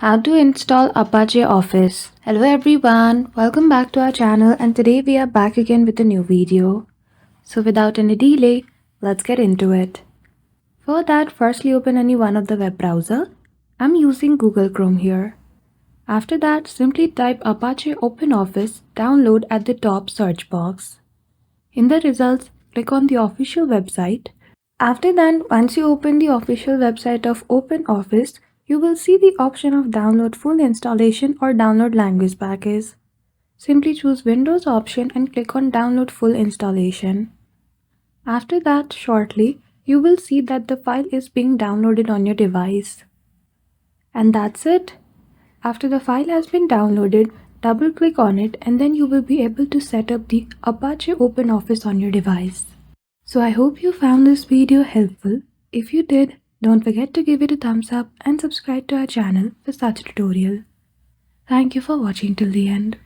How to install Apache Office. Hello everyone, welcome back to our channel, and today we are back again with a new video. So without any delay, let's get into it. For that, firstly open any one of the web browser. I'm using Google Chrome here. After that, simply type Apache Open Office download at the top search box. In the results, click on the official website. After that, once you open the official website of Open Office, you will see the option of download full installation or download language package. Simply choose Windows option and click on download full installation. After that, shortly, you will see that the file is being downloaded on your device. And that's it. After the file has been downloaded, double click on it and then you will be able to set up the Apache Open Office on your device. So I hope you found this video helpful. If you did, don't forget to give it a thumbs up and subscribe to our channel for such tutorial. Thank you for watching till the end.